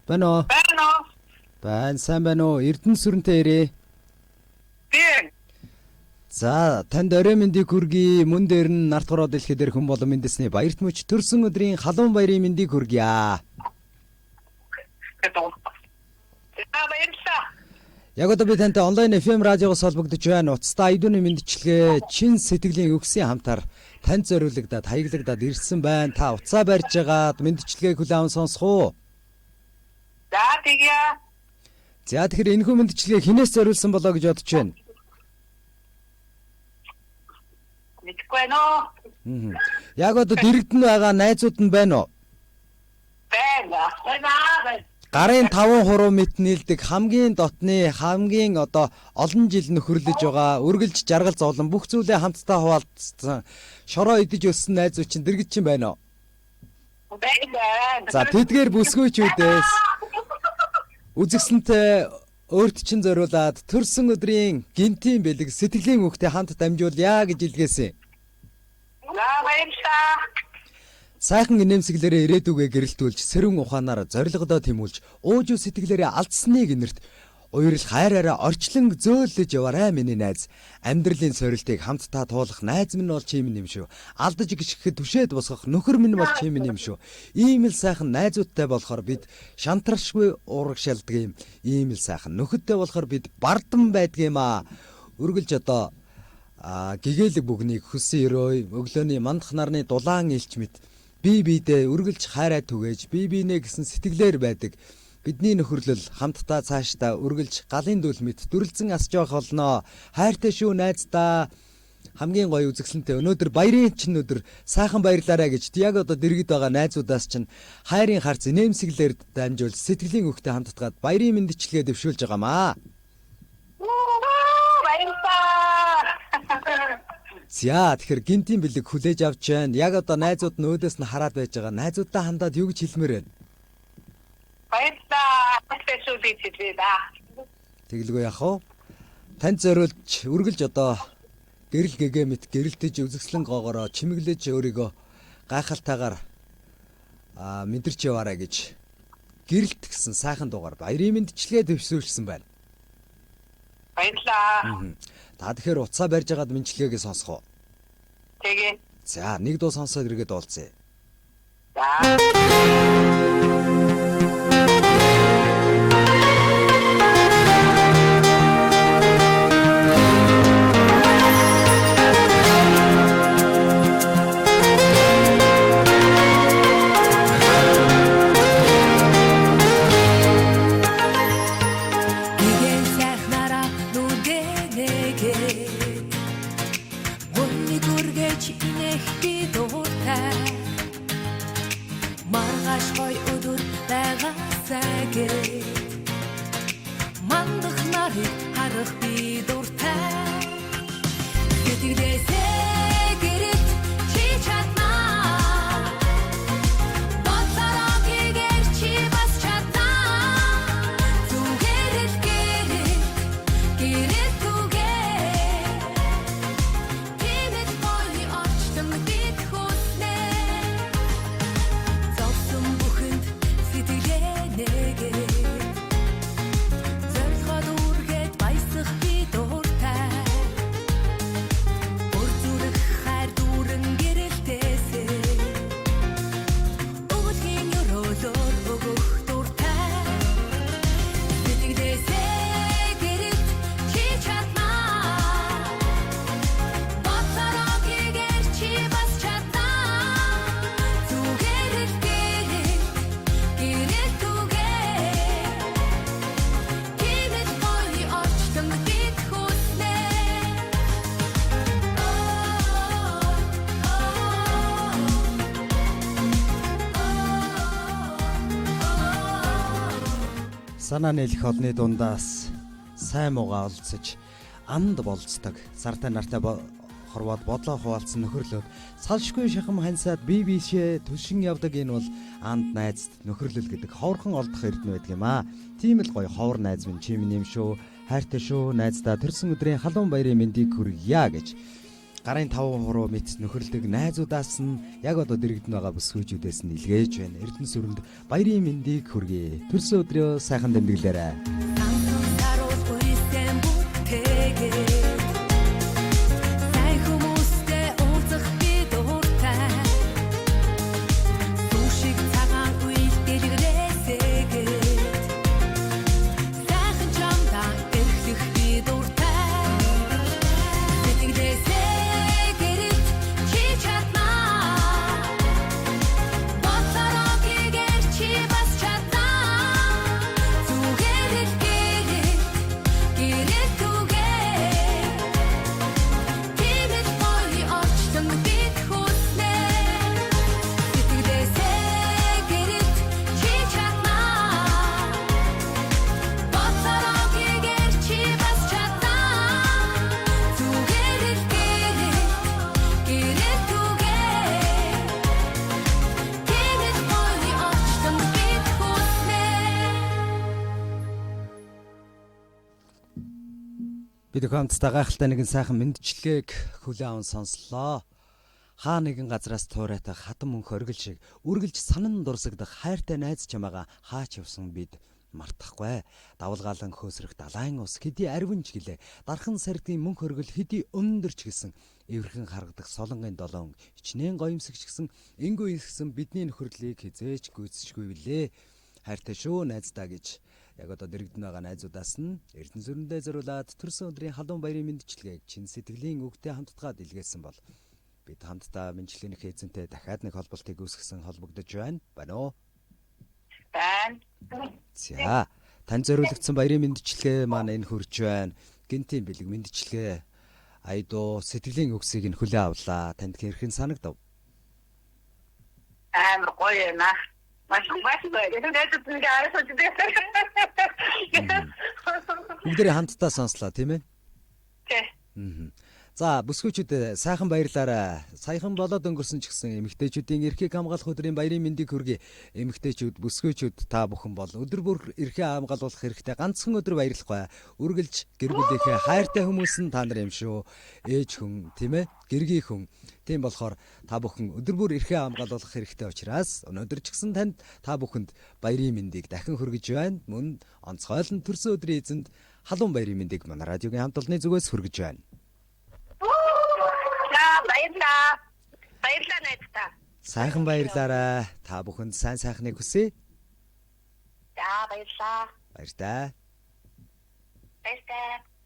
Байна уу? Байна, сайн байна уу? Эрдэнэ сүрэнтэй ирээ. Тийм. За, танд орой мэндийг хүргэе. Мөн дээр нь нарт гороо дэлхий дээр хүн болон мэндэлсний баярт мөч төрсөн өдрийн халуун баярын мэндийг хүргье. Яг одоо би тантай онлайн FM радиогоос холбогдож байна. Уцтай айдууны мэндчилгээ чин сэтгэлийн өгсөн хамтаар танд зориулагдаад хаяглагадад ирсэн байна. Та уцаа барьж байгаад мэндчилгээг хүлээн сонсох уу? За тэгье. За тэгэхээр энэхүү мэндчилгээ хинээс зориулсан болоо гэж бодож байна. Мэдгүй нөө. Яг одоо дэрэгдэн байгаа найзууд нь байна уу? Байна. Гарын 5 мэт нийлдэг хамгийн дотны хамгийн одоо олон жил нөхөрлөж байгаа үргэлж жаргал зовлон бүх зүйлээ хамтдаа хуваалцсан шороо идэж өссөн найзууд чинь дэрэгд чинь байна уу? Байна. За тэдгээр бүсгүйч үдээс үзэгсэнтэй өөрт чинь зориулаад төрсөн өдрийн гинтийн бэлэг сэтгэлийн үгтэй хамт дамжуулъя гэж илгээсэн. Баярлалаа. Сайхан инээмсэглэрээ ирээдүгээ гэрэлтүүлж сэрүүн ухаанаар зорилгодоо тэмүүлж ууж сэтгэлээрээ алдсныг инэрт уурал хайраараа орчлон зөөлөж яваарай миний найз. Амьдралын сорилтыг хамтдаа туулах найз минь бол чи минь юм шүү. Алдаж гიშгэхэд түшээд босгох нөхөр минь бол чи минь юм шүү. Ийм л сайхан найзуудтай болохоор бид шантаршгүй урагшаалдаг юм. Ийм л сайхан нөхөдтэй болохоор бид бардам байдаг юм аа. Үргэлж одоо гэгээлэг бүгнийг хөсөн өрөө өглөөний мандах нарны дулаан илч мэт бие биедээ үргэлж хайраа түгээж бие биенээ гэсэн сэтгэлээр байдаг. Бидний нөхөрлөл хамтдаа цаашдаа үргэлж галын дүүл мэт дүрлзэн асж явах болно. Хайртай шүү найздаа. Хамгийн гоё үзэсгэлэнтэй өнөөдөр баярын чинь өдөр сайхан баярлаарай гэж яг одоо дэргэд байгаа найзуудаас чинь хайрын харц инээмсэглэр дамжуулж сэтгэлийн үгтэй хамтдаад баярын мэндчилгээ дэвшүүлж байгаамаа. Баярлалаа. За тэгэхээр гинтийн бэлэг хүлээж авч байна. Яг одоо найзууд нь өөдөөс нь хараад байж байгаа. Найзуудаа хандаад юу гэж хэлмээр байна? Баярлалаа. Тэглгүй яах вэ? Танд зориулж үргэлж одоо гэрэл гэгээ мэт гэрэлтэж үзэсгэлэн гоогороо чимэглэж өөрийгөө гайхалтайгаар мэдэрч яваарай гэж гэрэлт гэсэн сайхан дуугаар баярын мэндчилгээ дэвшүүлсэн байна. Баярлалаа. Та тэгэхээр уцаа барьж байгаад мэндчилгээгээ сонсох уу? Тэгээ. За нэг дуу сонсоод иргэд уулзъя. За. Мандах нарыг харах би дуртай. Сэтгэлээсээ гэрэлт чи чаднаа. Бодлороо хийгээр чи бас чаднаа. Зүгээр л гэрэлт түгээ. Тиймээс боли орчтон бид хүснэ. Зовсон бүхэнд сэтгэлээ нэгээ. Санаа нийлэх олны дундаас сайн муугаа олцож анд болцдог. Сартай нартай хорвоод бодлоо хуваалцсан нөхөрлөд салшгүй шахам хансаад бие биешээ түшин явдаг энэ бол анд найзд нөхөрлөл гэдэг ховорхон олдох эрдэнэ байдаг юм аа. Тийм л гоё ховор найз минь чи минь юм шүү. Хайртай шүү найздаа төрсөн өдрийн халуун баярын мэндийг хүргье гэж гарын 5 мэт нөхөрлөдөг найзуудаас нь яг одоо дэрэгдэн байгаа бүсгүйчүүдээс нь илгээж байна. Эрдэнэ сүрэнд баярын мэндийг хүргэе. Төрсөн өдрөө сайхан дамжиглаарай. Бид хамтдаа гайхалтай нэгэн сайхан мэндчилгээг хүлээн аван сонслоо. Хаа нэгэн газраас туурайтах хатан мөнх оргил шиг үргэлж санан дурсагдах хайртай найз чамаага хаач явсан бид мартахгүй. Давалгаалan хөөсрөх далайн ус хэдий арвинч гэлээ. Дархан сардгийн мөнх оргил хэдий өндөрч гисэн. Эвэрхэн харагдах солонгын долоон ичнээн гоёмсогч гисэн энгүй ихсэн бидний нөхөрлийг хизээч гүйцэшгүй билээ. Хайртай шүү найздаа гэж яг одоо дэрэгдэн байгаа найзуудаас нь Эрдэнэ сүрэндээ зориулаад төрсөн өдрийн халуун баярын мэндчилгээг чин сэтгэлийн үгтэй хамтдаад илгээсэн бол бид хамтдаа мэндчилгээний эзэнтэй дахиад нэг холболтыг үүсгэсэн холбогдож байна. Байна уу? Байна. За, тань зориулагдсан баярын мэндчилгээ маань энэ хурж байна. Гинтийн бэлэг мэндчилгээ айдуу сэтгэлийн үгсийг нь хүлээн авлаа. Танд хэрхэн санагдав? Амар гоё юм аа. Маш гоё. Бүгдээ хамтдаа сонслоо, тийм ээ? Тэ. За, бүсгүйчүүд сайхан баярлаарай. Саяхан болоод өнгөрсөн ч гэсэн эмэгтэйчүүдийн эрхийг хамгаалах өдрийн баярын мэндийг хүргэе. Эмэгтэйчүүд, бүсгүйчүүд та бүхэн бол өдөр бүр эрхээ хамгаалуулах хэрэгтэй ганцхан өдөр баярлахгүй. Үргэлж гэр бүлийнхээ хайртай хүмүүс нь та нар юм шүү. Ээж хүн, тийм ээ? Гэргийн хүн. Тийм болохоор та бүхэн өдөр бүр эрхээ хамгаалуулах хэрэгтэй учраас өнөөдөр ч гэсэн танд та бүхэнд баярын мэндийг дахин хүргэж байна. Мөн онцгойлон төрсөн өдрийн эзэнд халуун баярын мэндийг манай радиогийн хамт олонны зүгээс хүргэж байна. Баярлалаа найздаа. Сайхан баярлаарай. Та бүхэнд сайн сайхныг хүсье. За баярлалаа. Баярлалаа. Баярлалаа.